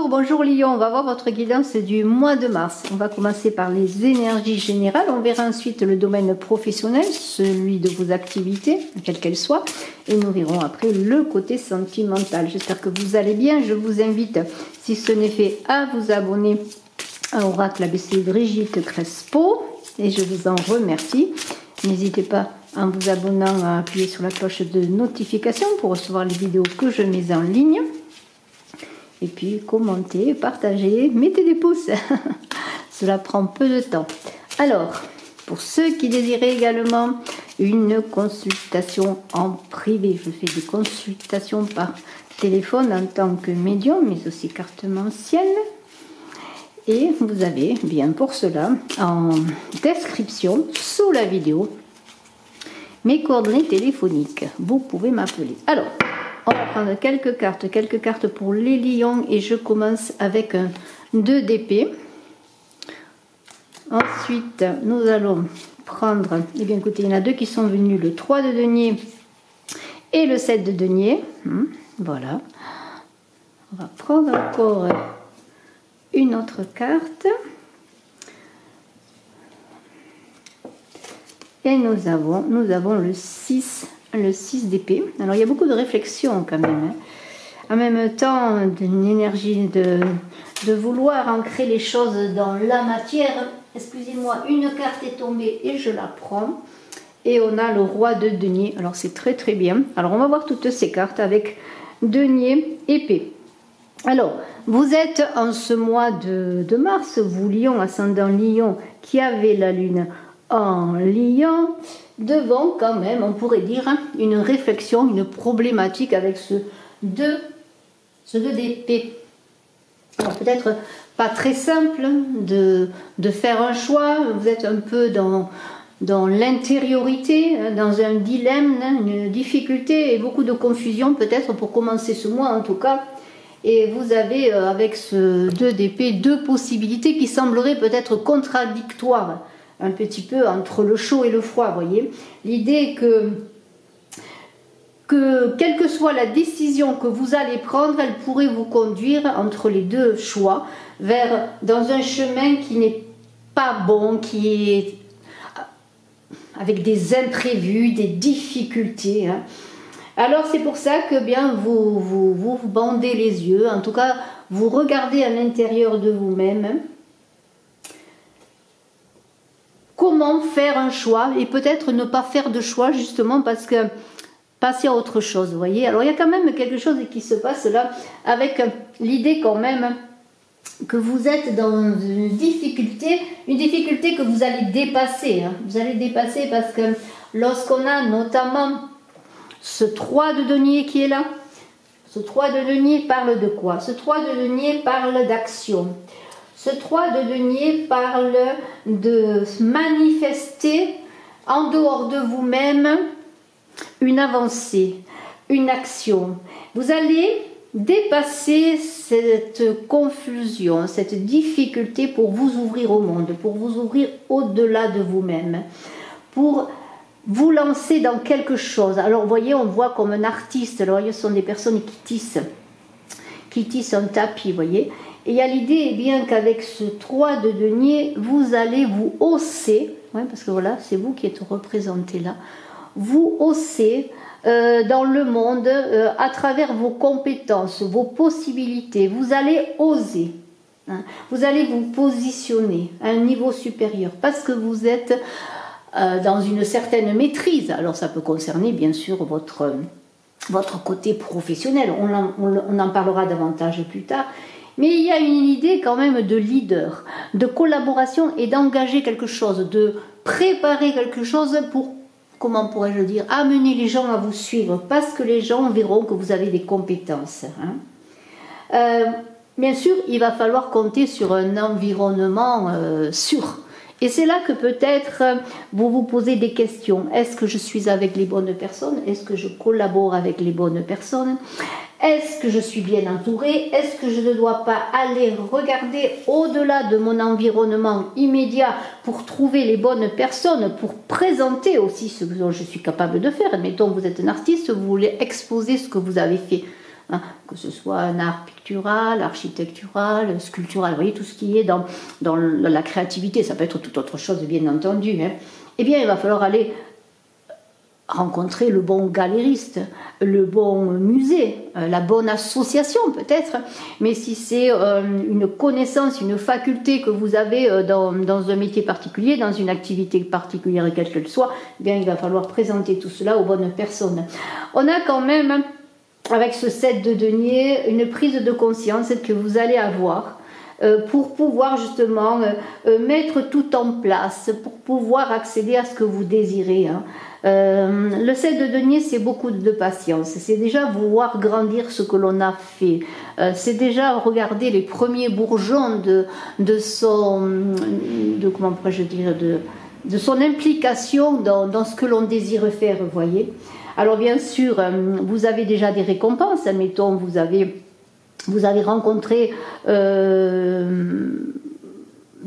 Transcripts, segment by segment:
Bonjour Lion, on va voir votre guidance du mois de mars. On va commencer par les énergies générales, on verra ensuite le domaine professionnel, celui de vos activités, quelles qu'elles soient, et nous verrons après le côté sentimental. J'espère que vous allez bien, je vous invite, si ce n'est fait, à vous abonner à Oracle ABC Brigitte Crespo, et je vous en remercie. N'hésitez pas, en vous abonnant, à appuyer sur la cloche de notification pour recevoir les vidéos que je mets en ligne. Et puis commentez, partagez, mettez des pouces. Cela prend peu de temps. Alors, pour ceux qui désiraient également une consultation en privé, je fais des consultations par téléphone en tant que médium, mais aussi carte mensuelle. Et vous avez bien pour cela en description sous la vidéo mes coordonnées téléphoniques. Vous pouvez m'appeler. Alors, on va prendre quelques cartes pour les lions et je commence avec un 2 d'épée. Ensuite, nous allons prendre, eh bien écoutez, il y en a deux qui sont venus, le 3 de denier et le 7 de denier. Voilà. On va prendre encore une autre carte. Et nous avons le 6 d'épée. Alors il y a beaucoup de réflexion quand même. En même temps, d'une énergie de vouloir ancrer les choses dans la matière. Excusez-moi, une carte est tombée et je la prends. Et on a le roi de denier. Alors c'est très très bien. Alors on va voir toutes ces cartes avec denier, épée. Alors, vous êtes en ce mois de mars, vous lion, ascendant lion, qui avez la lune en lion, devant quand même, on pourrait dire, une réflexion, une problématique avec ce 2 d'épée. Alors peut-être pas très simple de faire un choix, vous êtes un peu dans l'intériorité, dans un dilemme, une difficulté et beaucoup de confusion peut-être pour commencer ce mois en tout cas. Et vous avez avec ce 2 d'épée deux possibilités qui sembleraient peut-être contradictoires un petit peu entre le chaud et le froid, voyez. L'idée que quelle que soit la décision que vous allez prendre, elle pourrait vous conduire entre les deux choix dans un chemin qui n'est pas bon, qui est avec des imprévus, des difficultés. Alors c'est pour ça que bien vous bandez les yeux, en tout cas vous regardez à l'intérieur de vous-même. Comment faire un choix et peut-être ne pas faire de choix justement parce que passer à autre chose, vous voyez. Alors il y a quand même quelque chose qui se passe là avec l'idée quand même que vous êtes dans une difficulté que vous allez dépasser. Vous allez dépasser parce que lorsqu'on a notamment ce 3 de denier qui est là, ce 3 de denier parle de quoi? Ce 3 de denier parle d'action. Ce 3 de denier parle de manifester en dehors de vous-même une avancée, une action. Vous allez dépasser cette confusion, cette difficulté pour vous ouvrir au monde, pour vous ouvrir au-delà de vous-même, pour vous lancer dans quelque chose. Alors vous voyez, on voit comme un artiste, alors ce sont des personnes qui tissent un tapis, vous voyez. Et il y a l'idée bien qu'avec ce 3 de denier, vous allez vous hausser, parce que voilà, c'est vous qui êtes représenté là, vous hausser dans le monde à travers vos compétences, vos possibilités. Vous allez oser, vous allez vous positionner à un niveau supérieur parce que vous êtes dans une certaine maîtrise. Alors ça peut concerner bien sûr votre côté professionnel, on en parlera davantage plus tard. Mais il y a une idée quand même de leader, de collaboration et d'engager quelque chose, de préparer quelque chose pour, comment pourrais-je dire, amener les gens à vous suivre, parce que les gens verront que vous avez des compétences. Bien sûr, il va falloir compter sur un environnement sûr. Et c'est là que peut-être vous vous posez des questions. Est-ce que je suis avec les bonnes personnes? Est-ce que je collabore avec les bonnes personnes? Est-ce que je suis bien entourée? Est-ce que je ne dois pas aller regarder au-delà de mon environnement immédiat pour trouver les bonnes personnes, pour présenter aussi ce que je suis capable de faire? Admettons, vous êtes un artiste, vous voulez exposer ce que vous avez fait hein, que ce soit un art pictural, architectural, sculptural, vous voyez, tout ce qui est dans la créativité, ça peut être toute autre chose bien entendu, hein. Eh bien il va falloir aller rencontrer le bon galériste, le bon musée, la bonne association peut-être, mais si c'est une connaissance, une faculté que vous avez dans un métier particulier, dans une activité particulière quelle qu'elle soit, eh bien il va falloir présenter tout cela aux bonnes personnes. On a quand même, avec ce 7 de denier, une prise de conscience que vous allez avoir pour pouvoir justement mettre tout en place, pour pouvoir accéder à ce que vous désirez, hein. Le 7 de denier, c'est beaucoup de patience, c'est déjà vouloir grandir ce que l'on a fait, c'est déjà regarder les premiers bourgeons de son implication dans ce que l'on désire faire, vous voyez. Alors bien sûr, vous avez déjà des récompenses, admettons, vous avez rencontré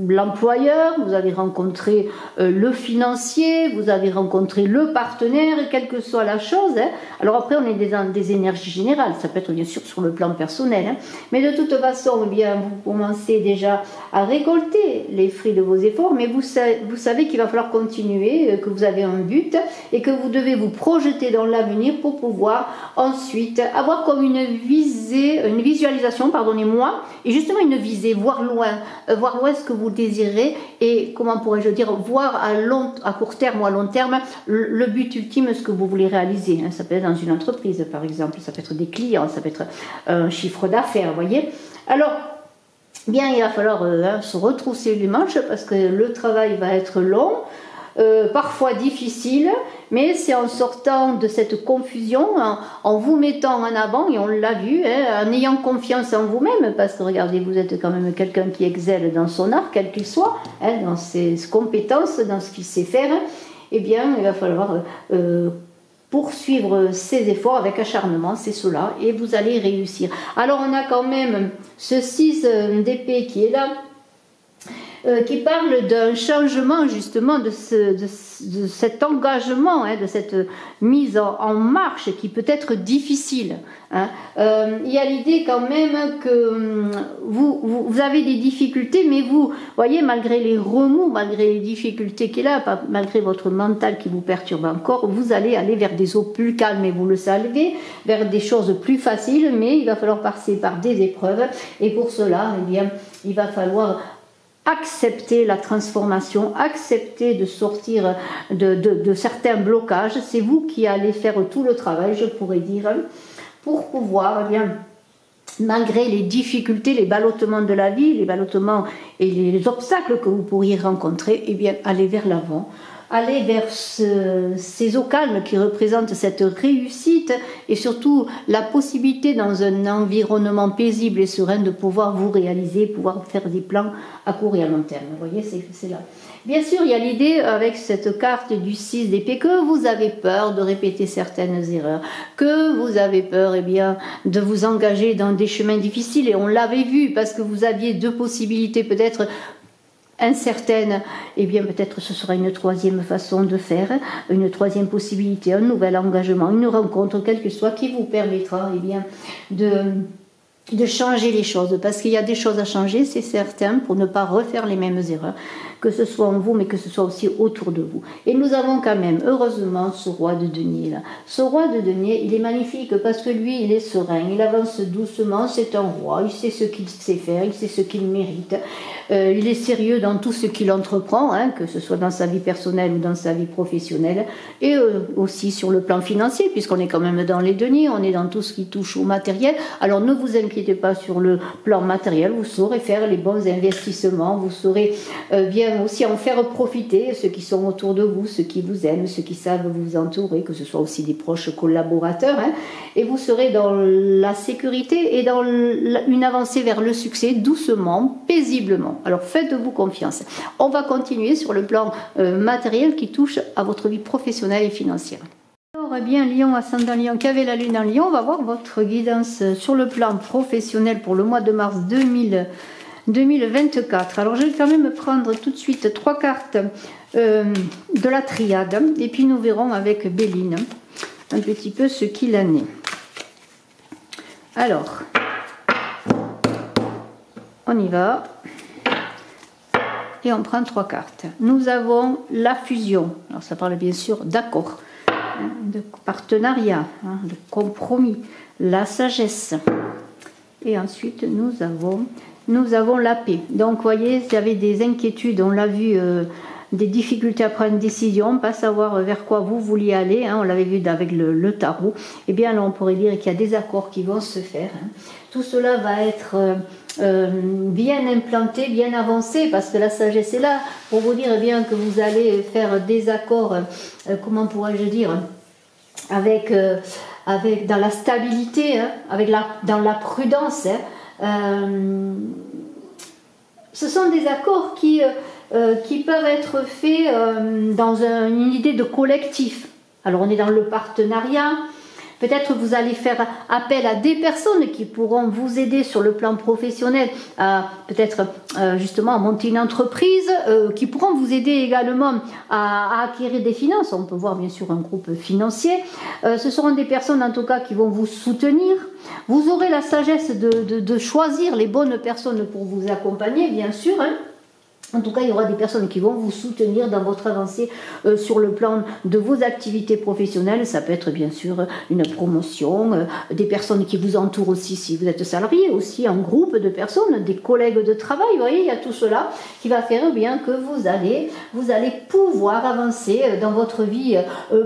l'employeur, vous avez rencontré le financier, vous avez rencontré le partenaire, quelle que soit la chose, hein. Alors après on est dans des énergies générales, ça peut être bien sûr sur le plan personnel, hein. Mais de toute façon, eh bien, vous commencez déjà à récolter les fruits de vos efforts, mais vous savez qu'il va falloir continuer, que vous avez un but et que vous devez vous projeter dans l'avenir pour pouvoir ensuite avoir comme une visualisation, pardonnez-moi, et justement une visée, voir loin ce que vous désirez et, comment pourrais-je dire, voir à court terme ou à long terme le but ultime, ce que vous voulez réaliser, hein. Ça peut être dans une entreprise par exemple, ça peut être des clients, ça peut être un chiffre d'affaires, vous voyez. Alors, bien, il va falloir se retrousser les manches parce que le travail va être long, parfois difficile, mais c'est en sortant de cette confusion, en vous mettant en avant, et on l'a vu, hein, en ayant confiance en vous-même, parce que regardez, vous êtes quand même quelqu'un qui excelle dans son art, quel qu'il soit, hein, dans ses compétences, dans ce qu'il sait faire, eh bien, il va falloir poursuivre ses efforts avec acharnement, c'est cela, et vous allez réussir. Alors, on a quand même ce 6 d'épée qui est là, qui parle d'un changement justement de cet engagement, hein, de cette mise en marche qui peut être difficile, hein. Il y a l'idée quand même que vous avez des difficultés, mais vous voyez, malgré les remous, malgré les difficultés qu'il a, malgré votre mental qui vous perturbe encore, vous allez aller vers des eaux plus calmes, et vous le savez, vers des choses plus faciles, mais il va falloir passer par des épreuves, et pour cela, eh bien, il va falloir accepter la transformation, accepter de sortir de certains blocages. C'est vous qui allez faire tout le travail, je pourrais dire, pour pouvoir, eh bien, malgré les difficultés, les ballottements de la vie, les ballottements et les obstacles que vous pourriez rencontrer, eh bien, aller vers l'avant, aller vers ces eaux calmes qui représentent cette réussite et surtout la possibilité dans un environnement paisible et serein de pouvoir vous réaliser, pouvoir faire des plans à court et à long terme. Vous voyez, c'est là. Bien sûr, il y a l'idée avec cette carte du 6 d'épée que vous avez peur de répéter certaines erreurs, que vous avez peur, eh bien, de vous engager dans des chemins difficiles, et on l'avait vu parce que vous aviez deux possibilités peut-être incertaine, eh bien peut-être ce sera une troisième façon de faire, une troisième possibilité, un nouvel engagement, une rencontre, quelle que soit, qui vous permettra, eh bien, de changer les choses, parce qu'il y a des choses à changer, c'est certain, pour ne pas refaire les mêmes erreurs, que ce soit en vous, mais que ce soit aussi autour de vous. Et nous avons quand même, heureusement, ce roi de denier là. Ce roi de denier, il est magnifique parce que lui, il est serein, il avance doucement, c'est un roi, il sait ce qu'il sait faire, il sait ce qu'il mérite. Il est sérieux dans tout ce qu'il entreprend, hein, que ce soit dans sa vie personnelle ou dans sa vie professionnelle, et aussi sur le plan financier, puisqu'on est quand même dans les deniers, on est dans tout ce qui touche au matériel. Alors ne vous inquiétez pas sur le plan matériel, vous saurez faire les bons investissements, vous saurez bien aussi en faire profiter ceux qui sont autour de vous, ceux qui vous aiment, ceux qui savent vous entourer, que ce soit aussi des proches collaborateurs, hein, et vous serez dans la sécurité et dans une avancée vers le succès, doucement, paisiblement. Alors faites-vous confiance. On va continuer sur le plan matériel qui touche à votre vie professionnelle et financière. Alors, eh bien, Lion, ascendant Lion, qui avait la lune en Lion, on va voir votre guidance sur le plan professionnel pour le mois de mars 2024. Alors, je vais quand même prendre tout de suite 3 cartes de la triade, et puis nous verrons avec Béline un petit peu ce qu'il en est. Alors, on y va. Et on prend 3 cartes. Nous avons la fusion. Alors ça parle bien sûr d'accord, de partenariat, de compromis, la sagesse. Et ensuite nous avons la paix. Donc vous voyez, s'il y avait des inquiétudes, on l'a vu, des difficultés à prendre une décision, pas savoir vers quoi vous vouliez aller, on l'avait vu avec le tarot, et bien là on pourrait dire qu'il y a des accords qui vont se faire. Tout cela va être bien implanté, bien avancé, parce que la sagesse est là pour vous dire bien que vous allez faire des accords, comment pourrais-je dire, avec dans la stabilité, dans la prudence. Ce sont des accords qui peuvent être faits dans une idée de collectif. Alors on est dans le partenariat. Peut-être vous allez faire appel à des personnes qui pourront vous aider sur le plan professionnel à peut-être justement à monter une entreprise, qui pourront vous aider également à acquérir des finances. On peut voir bien sûr un groupe financier. Ce seront des personnes en tout cas qui vont vous soutenir. Vous aurez la sagesse de choisir les bonnes personnes pour vous accompagner, bien sûr. En tout cas, il y aura des personnes qui vont vous soutenir dans votre avancée sur le plan de vos activités professionnelles. Ça peut être bien sûr une promotion, des personnes qui vous entourent aussi si vous êtes salarié, aussi un groupe de personnes, des collègues de travail. Vous voyez, il y a tout cela qui va faire bien que vous allez pouvoir avancer dans votre vie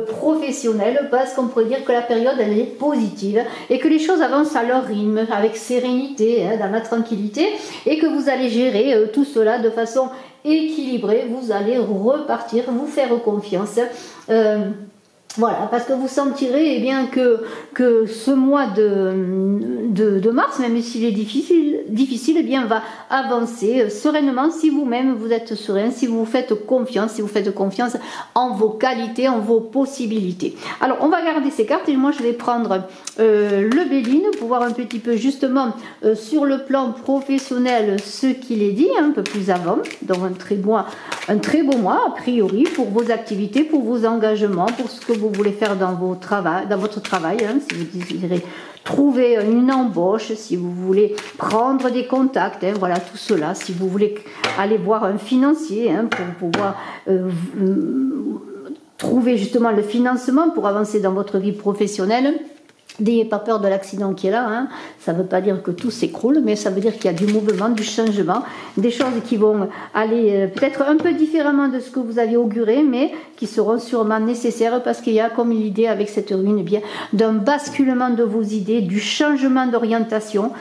professionnelle, parce qu'on pourrait dire que la période elle est positive et que les choses avancent à leur rythme, avec sérénité, dans la tranquillité, et que vous allez gérer tout cela de façon équilibré, vous allez repartir, vous faire confiance. Voilà, parce que vous sentirez bien que ce mois de mars, même s'il est difficile, eh bien va avancer sereinement si vous-même vous êtes serein, si vous faites confiance en vos qualités, en vos possibilités. Alors on va garder ces cartes et moi je vais prendre le Béline pour voir un petit peu justement sur le plan professionnel ce qu'il est dit un peu plus avant. Donc un très beau mois a priori pour vos activités, pour vos engagements, pour ce que vous voulez faire dans votre travail, si vous désirez trouver une embauche, si vous voulez prendre des contacts, voilà tout cela, si vous voulez aller voir un financier pour pouvoir trouver justement le financement pour avancer dans votre vie professionnelle. N'ayez pas peur de l'accident qui est là, ça ne veut pas dire que tout s'écroule, mais ça veut dire qu'il y a du mouvement, du changement, des choses qui vont aller peut-être un peu différemment de ce que vous aviez auguré, mais qui seront sûrement nécessaires parce qu'il y a comme l'idée avec cette rune, bien d'un basculement de vos idées, du changement d'orientation.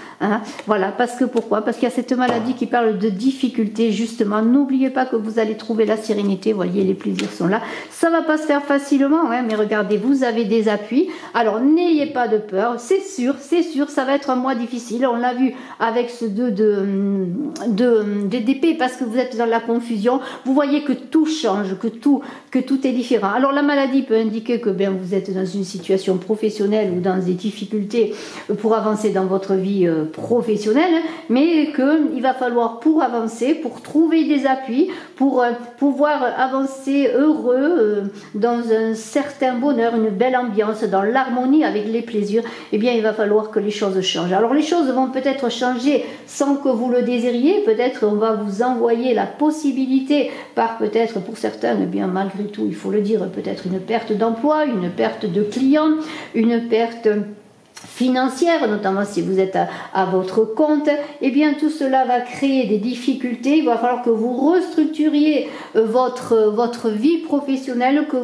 Voilà, pourquoi? Parce qu'il y a cette maladie qui parle de difficultés, justement. N'oubliez pas que vous allez trouver la sérénité, voyez, les plaisirs sont là. Ça ne va pas se faire facilement, mais regardez, vous avez des appuis. Alors, n'ayez pas de peur, c'est sûr, ça va être un mois difficile. On l'a vu avec ce 2 d'épée, parce que vous êtes dans la confusion. Vous voyez que tout change, que tout est différent. Alors la maladie peut indiquer que vous êtes dans une situation professionnelle ou dans des difficultés pour avancer dans votre vie professionnelle, mais qu'il va falloir pour avancer, pour trouver des appuis, pour pouvoir avancer heureux dans un certain bonheur, une belle ambiance, dans l'harmonie avec les plaisirs, eh bien il va falloir que les choses changent. Alors les choses vont peut-être changer sans que vous le désiriez, peut-être on va vous envoyer la possibilité, par peut-être pour certains, eh bien malgré tout il faut le dire, peut-être une perte d'emploi, une perte de clients, une perte financière, notamment si vous êtes à votre compte, eh bien tout cela va créer des difficultés. Il va falloir que vous restructuriez votre vie professionnelle, que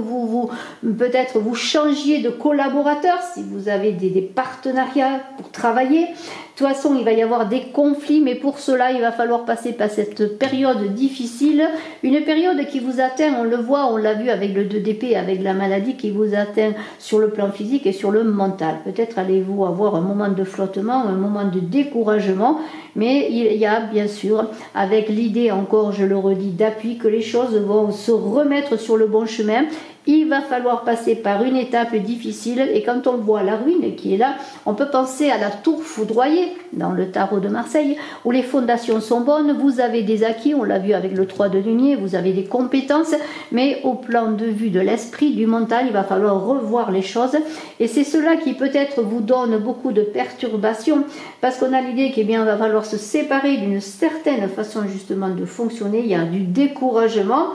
peut-être vous changiez de collaborateur si vous avez des partenariats pour travailler. De toute façon, il va y avoir des conflits, mais pour cela, il va falloir passer par cette période difficile, une période qui vous atteint, on le voit, on l'a vu avec le 2 d'épée, avec la maladie qui vous atteint sur le plan physique et sur le mental. Peut-être allez-vous avoir un moment de flottement, un moment de découragement, mais il y a bien sûr, avec l'idée encore, je le redis, d'appui, que les choses vont se remettre sur le bon chemin il va falloir passer par une étape difficile. Et quand on voit la ruine qui est là, on peut penser à la tour foudroyée dans le tarot de Marseille, où les fondations sont bonnes, vous avez des acquis, on l'a vu avec le 3 de denier, vous avez des compétences, mais au plan de vue de l'esprit, du mental, il va falloir revoir les choses. Et c'est cela qui peut-être vous donne beaucoup de perturbations, parce qu'on a l'idée qu'il va falloir se séparer d'une certaine façon justement de fonctionner, il y a du découragement.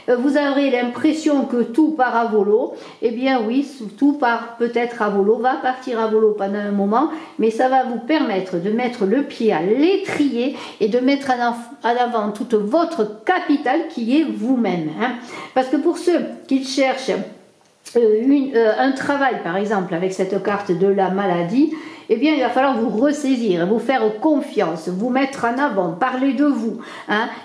Vous aurez l'impression que tout part à volo. Eh bien oui, tout part peut-être à volo, va partir à volo pendant un moment, mais ça va vous permettre de mettre le pied à l'étrier et de mettre en avant toute votre capitale qui est vous-même. Parce que pour ceux qui cherchent un travail, par exemple, avec cette carte de la maladie, eh bien, il va falloir vous ressaisir, vous faire confiance, vous mettre en avant, parler de vous,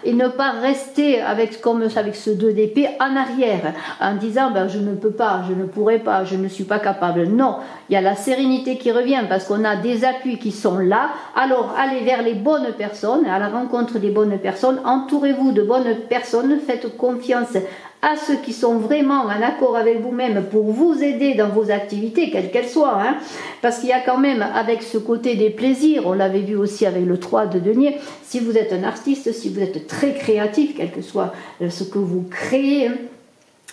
et ne pas rester comme avec ce 2 d'épée en arrière, en disant je ne peux pas, je ne pourrai pas, je ne suis pas capable. Non, il y a la sérénité qui revient parce qu'on a des appuis qui sont là. Alors, allez vers les bonnes personnes, à la rencontre des bonnes personnes, entourez-vous de bonnes personnes, faites confiance à ceux qui sont vraiment en accord avec vous-même pour vous aider dans vos activités, quelles qu'elles soient. Parce qu'il y a quand même, avec ce côté des plaisirs, on l'avait vu aussi avec le 3 de denier, si vous êtes un artiste, si vous êtes très créatif, quel que soit ce que vous créez,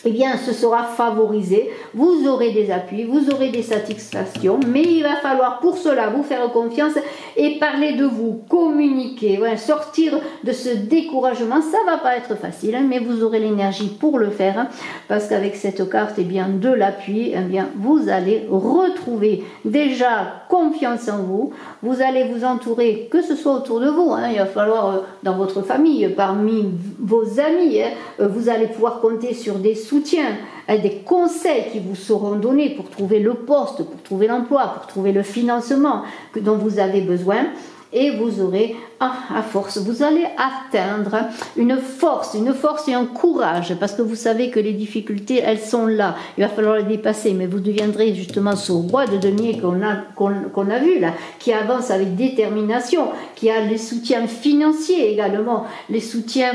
eh bien, ce sera favorisé, vous aurez des appuis, vous aurez des satisfactions, mais il va falloir pour cela vous faire confiance et parler de vous, communiquer, sortir de ce découragement. Ça va pas être facile, mais vous aurez l'énergie pour le faire, parce qu'avec cette carte, de l'appui, vous allez retrouver déjà confiance en vous, vous allez vous entourer, que ce soit autour de vous, il va falloir dans votre famille, parmi vos amis, vous allez pouvoir compter sur des soutien, des conseils qui vous seront donnés pour trouver le poste, pour trouver l'emploi, pour trouver le financement dont vous avez besoin. Et vous aurez, à force, vous allez atteindre une force et un courage, parce que vous savez que les difficultés, elles sont là. Il va falloir les dépasser, mais vous deviendrez justement ce roi de denier qu'on a vu là, qui avance avec détermination, qui a les soutiens financiers également, les soutiens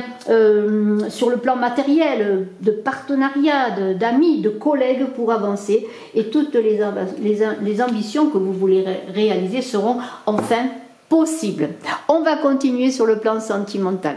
sur le plan matériel, de partenariat, d'amis, de collègues pour avancer, et toutes les ambitions que vous voulez réaliser seront enfin possible. On va continuer sur le plan sentimental.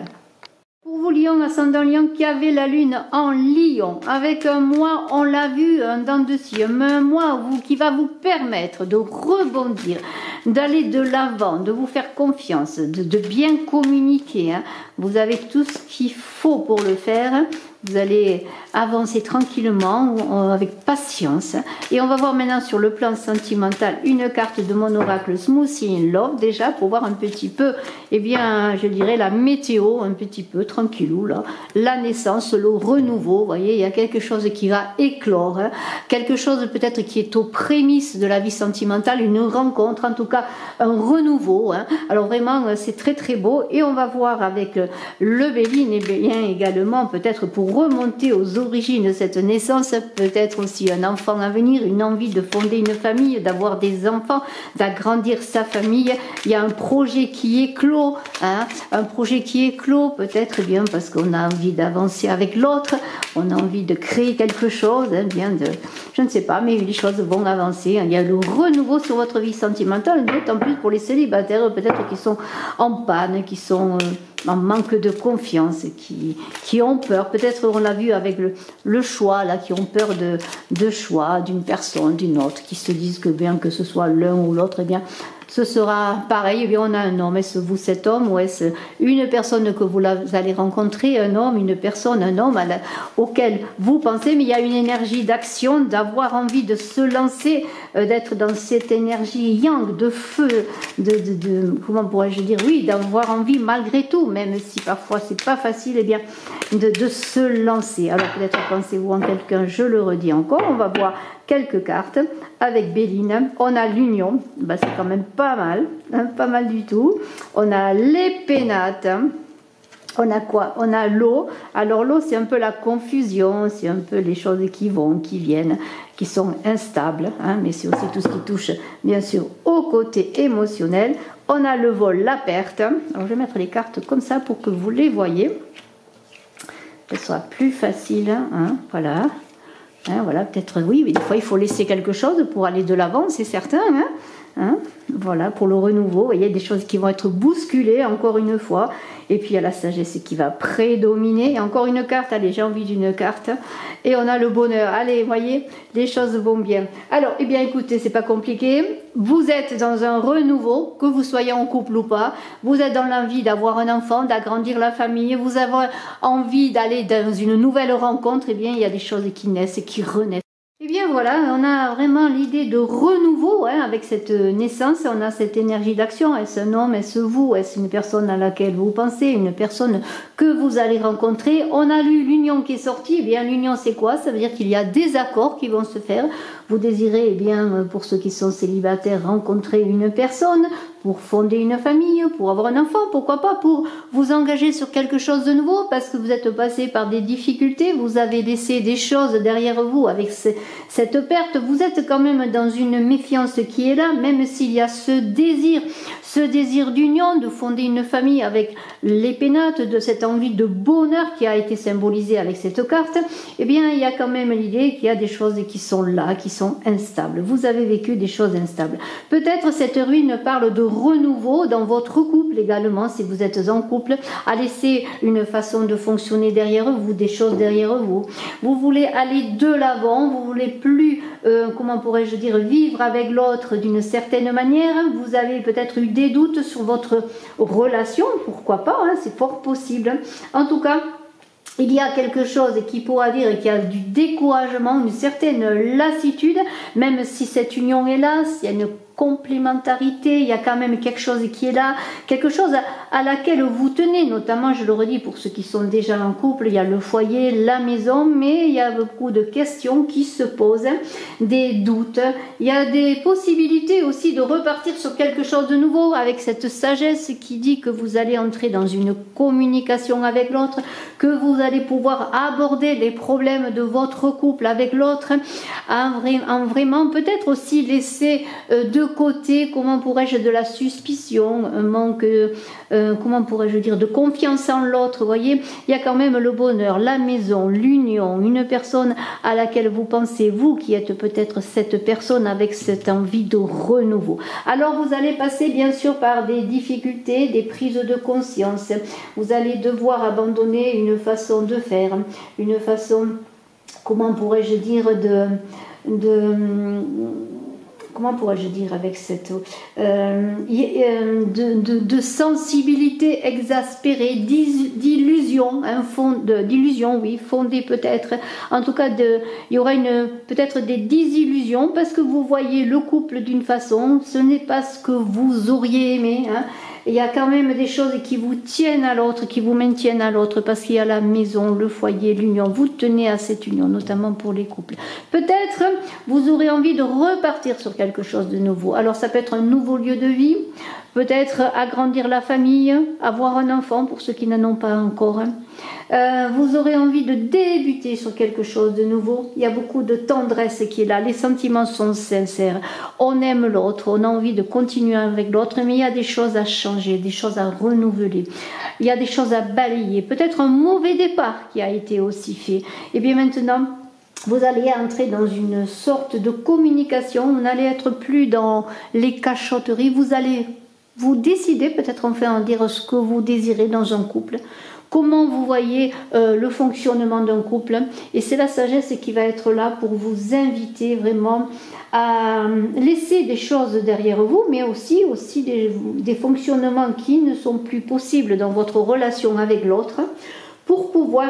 Pour vous, Lion, ascendant Lion, qui avait la lune en Lion, avec un mois, on l'a vu, un dent de scie, un mois qui va vous permettre de rebondir, d'aller de l'avant, de vous faire confiance, de bien communiquer. Vous avez tout ce qu'il faut pour le faire. Vous allez avancer tranquillement, avec patience. Et on va voir maintenant sur le plan sentimental une carte de mon oracle Smoothie in Love, déjà pour voir un petit peu, je dirais la météo, un petit peu tranquillou, là. La naissance, le renouveau, vous voyez, il y a quelque chose qui va éclore, quelque chose peut-être qui est aux prémices de la vie sentimentale, une rencontre, en tout cas un renouveau. Alors vraiment, c'est très très beau. Et on va voir avec le Béline, également, peut-être pour remonter aux origines de cette naissance, peut-être aussi un enfant à venir, une envie de fonder une famille, d'avoir des enfants, d'agrandir sa famille. Il y a un projet qui éclot, un projet qui éclot peut-être parce qu'on a envie d'avancer avec l'autre, on a envie de créer quelque chose, je ne sais pas, mais les choses vont avancer. Il y a le renouveau sur votre vie sentimentale, d'autant plus pour les célibataires peut-être qui sont en panne, qui sont en manque de confiance, qui ont peur, peut-être on l'a vu avec le choix, là, qui ont peur de choix d'une personne, d'une autre, qui se disent que bien que ce soit l'un ou l'autre, ce sera pareil. On a un homme, est-ce vous cet homme, ou est-ce une personne que vous allez rencontrer, un homme, une personne, un homme auquel vous pensez, mais il y a une énergie d'action, d'avoir envie de se lancer, d'être dans cette énergie yang, de feu, comment pourrais-je dire, oui, d'avoir envie malgré tout, même si parfois c'est pas facile, de se lancer. Alors peut-être pensez-vous en quelqu'un, je le redis encore, on va voir quelques cartes avec Béline. On a l'union, c'est quand même pas mal, pas mal du tout. On a les pénates. On a quoi? On a l'eau. Alors l'eau, c'est un peu la confusion, c'est un peu les choses qui vont, qui viennent, qui sont instables, mais c'est aussi tout ce qui touche bien sûr au côté émotionnel. On a le vol, la perte. Alors je vais mettre les cartes comme ça pour que vous les voyez. Ce sera plus facile, voilà. Hein, voilà, peut-être oui, mais des fois il faut laisser quelque chose pour aller de l'avant, c'est certain. Voilà, pour le renouveau, vous voyez, il y a des choses qui vont être bousculées encore une fois. Et puis il y a la sagesse qui va prédominer. Et encore une carte, allez, j'ai envie d'une carte. Et on a le bonheur. Allez, vous voyez, les choses vont bien. Alors, eh bien écoutez, c'est pas compliqué. Vous êtes dans un renouveau, que vous soyez en couple ou pas. Vous êtes dans l'envie d'avoir un enfant, d'agrandir la famille. Vous avez envie d'aller dans une nouvelle rencontre. Eh bien, il y a des choses qui naissent et qui renaissent. Eh bien voilà, on a vraiment l'idée de renouveau avec cette naissance, on a cette énergie d'action. Est-ce un homme, est-ce vous, est-ce une personne à laquelle vous pensez, une personne que vous allez rencontrer. On a lu l'union qui est sortie, eh bien l'union c'est quoi? Ça veut dire qu'il y a des accords qui vont se faire. Vous désirez, eh bien, pour ceux qui sont célibataires, rencontrer une personne, pour fonder une famille, pour avoir un enfant, pourquoi pas, pour vous engager sur quelque chose de nouveau, parce que vous êtes passé par des difficultés, vous avez laissé des choses derrière vous avec cette perte, vous êtes quand même dans une méfiance qui est là, même s'il y a ce désir d'union, de fonder une famille avec les pénates, de cette envie de bonheur qui a été symbolisée avec cette carte, eh bien, il y a quand même l'idée qu'il y a des choses qui sont là, qui sont instables. Vous avez vécu des choses instables. Peut-être cette ruine parle de renouveau dans votre couple également, si vous êtes en couple, à laisser une façon de fonctionner derrière vous, des choses derrière vous. Vous voulez aller de l'avant, vous voulez plus, comment pourrais-je dire, vivre avec l'autre d'une certaine manière. Vous avez peut-être eu des doutes sur votre relation, pourquoi pas, c'est fort possible. En tout cas, il y a quelque chose qui pourra dire qu'il y a du découragement, une certaine lassitude, même si cette union est là, s'il y a une complémentarité, il y a quand même quelque chose qui est là, quelque chose à laquelle vous tenez, notamment, je le redis, pour ceux qui sont déjà en couple, il y a le foyer, la maison, mais il y a beaucoup de questions qui se posent, des doutes, il y a des possibilités aussi de repartir sur quelque chose de nouveau, avec cette sagesse qui dit que vous allez entrer dans une communication avec l'autre, que vous allez pouvoir aborder les problèmes de votre couple avec l'autre, en vraiment peut-être aussi laisser de côté, comment pourrais-je, de la suspicion, un manque, comment pourrais-je dire, de confiance en l'autre. Vous voyez, il y a quand même le bonheur, la maison, l'union, une personne à laquelle vous pensez, vous qui êtes peut-être cette personne avec cette envie de renouveau. Alors vous allez passer bien sûr par des difficultés, des prises de conscience. Vous allez devoir abandonner une façon de faire, une façon, comment pourrais-je dire, comment pourrais-je dire avec cette de sensibilité exaspérée, d'illusion, d'illusion, oui, fondée peut-être. En tout cas, il y aura peut-être des désillusions parce que vous voyez le couple d'une façon, ce n'est pas ce que vous auriez aimé. Il y a quand même des choses qui vous tiennent à l'autre, qui vous maintiennent à l'autre, parce qu'il y a la maison, le foyer, l'union. Vous tenez à cette union, notamment pour les couples. Peut-être vous aurez envie de repartir sur quelque chose de nouveau. Alors ça peut être un nouveau lieu de vie, peut-être agrandir la famille, avoir un enfant pour ceux qui n'en ont pas encore. Vous aurez envie de débuter sur quelque chose de nouveau. Il y a beaucoup de tendresse qui est là, les sentiments sont sincères, on aime l'autre, on a envie de continuer avec l'autre, mais il y a des choses à changer, des choses à renouveler, il y a des choses à balayer, peut-être un mauvais départ qui a été aussi fait. Et bien maintenant, vous allez entrer dans une sorte de communication, vous n'allez être plus dans les cachotteries, vous allez vous décider peut-être enfin à dire ce que vous désirez dans un couple, comment vous voyez le fonctionnement d'un couple, et c'est la sagesse qui va être là pour vous inviter vraiment à laisser des choses derrière vous, mais aussi des fonctionnements qui ne sont plus possibles dans votre relation avec l'autre, pour pouvoir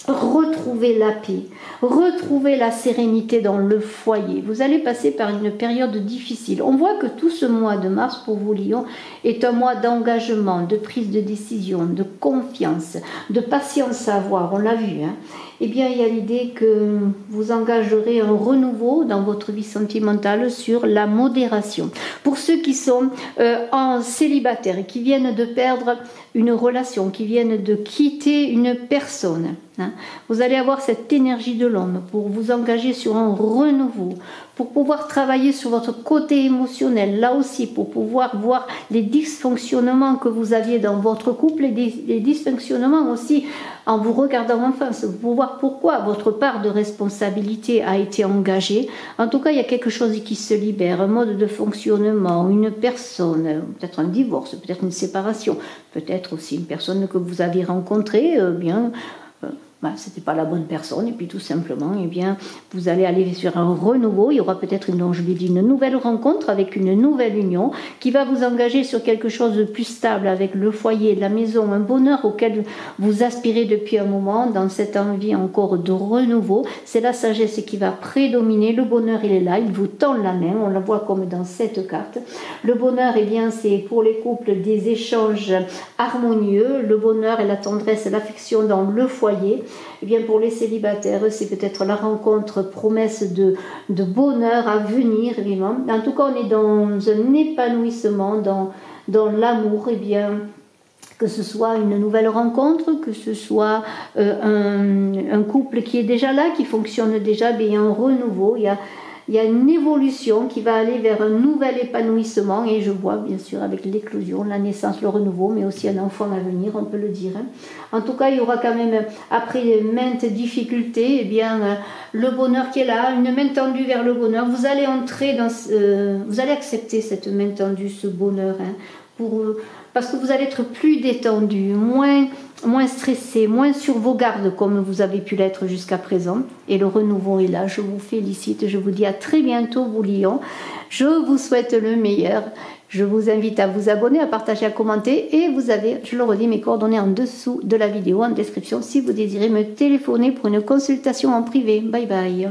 retrouver la paix, retrouver la sérénité dans le foyer. Vous allez passer par une période difficile. On voit que tout ce mois de mars pour vous, Lion, est un mois d'engagement, de prise de décision, de confiance, de patience à avoir, on l'a vu. Eh bien, il y a l'idée que vous engagerez un renouveau dans votre vie sentimentale sur la modération. Pour ceux qui sont en célibataire et qui viennent de perdre une relation, qui viennent de quitter une personne, vous allez avoir cette énergie de l'homme pour vous engager sur un renouveau, pour pouvoir travailler sur votre côté émotionnel, là aussi, pour pouvoir voir les dysfonctionnements que vous aviez dans votre couple, les dysfonctionnements aussi en vous regardant en face, pour voir pourquoi votre part de responsabilité a été engagée. En tout cas, il y a quelque chose qui se libère, un mode de fonctionnement, une personne, peut-être un divorce, peut-être une séparation, peut-être aussi une personne que vous avez rencontrée, c'était pas la bonne personne, et puis tout simplement, eh bien, vous allez aller sur un renouveau. Il y aura peut-être, donc je l'ai dit, une nouvelle rencontre avec une nouvelle union qui va vous engager sur quelque chose de plus stable avec le foyer, la maison, un bonheur auquel vous aspirez depuis un moment, dans cette envie encore de renouveau. C'est la sagesse qui va prédominer. Le bonheur, il est là, il vous tend la main, on la voit comme dans cette carte. Le bonheur, eh bien, c'est pour les couples des échanges harmonieux. Le bonheur et la tendresse et l'affection dans le foyer. Eh bien, pour les célibataires, c'est peut-être la rencontre, promesse de bonheur à venir, évidemment. En tout cas, on est dans un épanouissement, dans l'amour, eh bien, que ce soit une nouvelle rencontre, que ce soit un couple qui est déjà là, qui fonctionne déjà, il y a un renouveau, il y a une évolution qui va aller vers un nouvel épanouissement, et je vois bien sûr avec l'éclosion, la naissance, le renouveau, mais aussi un enfant à venir, on peut le dire. En tout cas, il y aura quand même, après maintes difficultés, eh bien, le bonheur qui est là, une main tendue vers le bonheur. Vous allez entrer vous allez accepter cette main tendue, ce bonheur, parce que vous allez être plus détendu, moins stressé, moins sur vos gardes comme vous avez pu l'être jusqu'à présent. Et le renouveau est là. Je vous félicite. Je vous dis à très bientôt, vous lions. Je vous souhaite le meilleur. Je vous invite à vous abonner, à partager, à commenter. Et vous avez, je le redis, mes coordonnées en dessous de la vidéo, en description, si vous désirez me téléphoner pour une consultation en privé. Bye bye.